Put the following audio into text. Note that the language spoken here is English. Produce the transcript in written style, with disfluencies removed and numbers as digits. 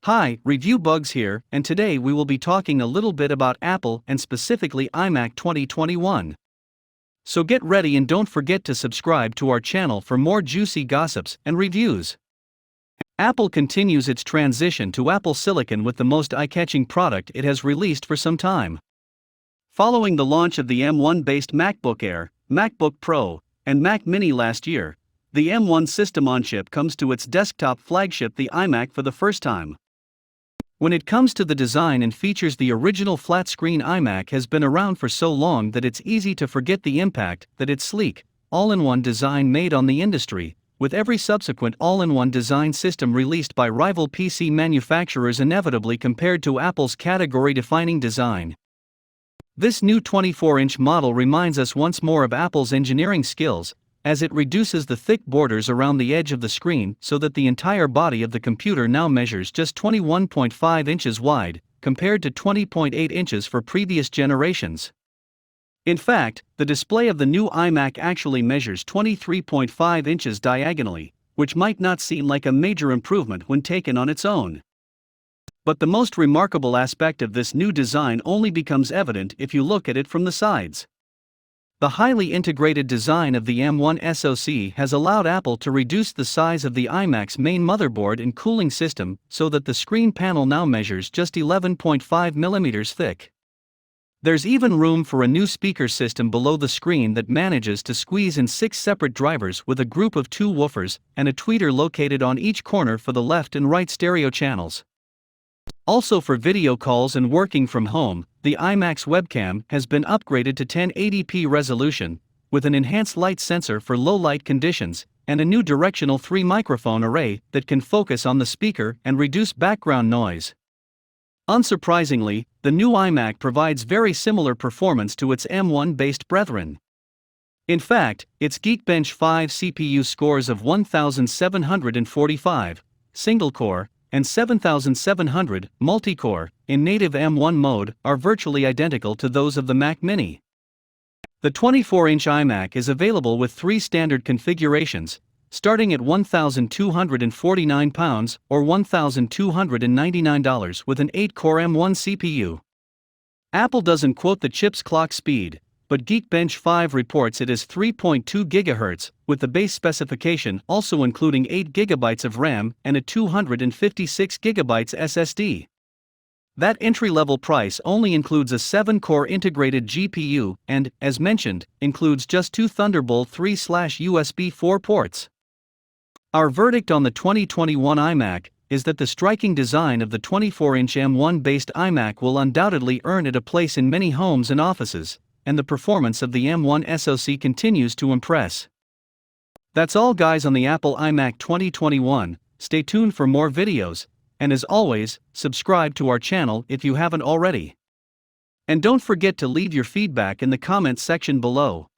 Hi, Review Bugs here, and today we will be talking a little bit about Apple and specifically iMac 2021. So get ready and don't forget to subscribe to our channel for more juicy gossips and reviews. Apple continues its transition to Apple Silicon with the most eye-catching product it has released for some time. Following the launch of the M1-based MacBook Air, MacBook Pro, and Mac Mini last year, the M1 system-on-chip comes to its desktop flagship the iMac for the first time. When it comes to the design and features, the original flat-screen iMac has been around for so long that it's easy to forget the impact that its sleek, all-in-one design made on the industry, with every subsequent all-in-one design system released by rival PC manufacturers inevitably compared to Apple's category-defining design. This new 24-inch model reminds us once more of Apple's engineering skills, as it reduces the thick borders around the edge of the screen so that the entire body of the computer now measures just 21.5 inches wide, compared to 20.8 inches for previous generations. In fact, the display of the new iMac actually measures 23.5 inches diagonally, which might not seem like a major improvement when taken on its own. But the most remarkable aspect of this new design only becomes evident if you look at it from the sides. The highly integrated design of the M1 SoC has allowed Apple to reduce the size of the iMac's main motherboard and cooling system so that the screen panel now measures just 11.5 mm thick. There's even room for a new speaker system below the screen that manages to squeeze in 6 separate drivers with a group of 2 woofers and a tweeter located on each corner for the left and right stereo channels. Also, for video calls and working from home, the iMac's webcam has been upgraded to 1080p resolution, with an enhanced light sensor for low light conditions, and a new directional 3 microphone array that can focus on the speaker and reduce background noise. Unsurprisingly, the new iMac provides very similar performance to its M1-based brethren. In fact, its Geekbench 5 CPU scores of 1745, single-core, and 7700, multi-core, in native M1 mode, are virtually identical to those of the Mac Mini. The 24-inch iMac is available with 3 standard configurations, starting at £1,249 or $1,299 with an 8-core M1 CPU. Apple doesn't quote the chip's clock speed, but Geekbench 5 reports it is 3.2 GHz, with the base specification also including 8 GB of RAM and a 256 GB SSD. That entry-level price only includes a 7-core integrated GPU and, as mentioned, includes just 2 Thunderbolt 3/USB 4 ports. Our verdict on the 2021 iMac is that the striking design of the 24-inch M1-based iMac will undoubtedly earn it a place in many homes and offices, and the performance of the M1 SoC continues to impress. That's all, guys, on the Apple iMac 2021. Stay tuned for more videos, and as always, subscribe to our channel if you haven't already. And don't forget to leave your feedback in the comments section below.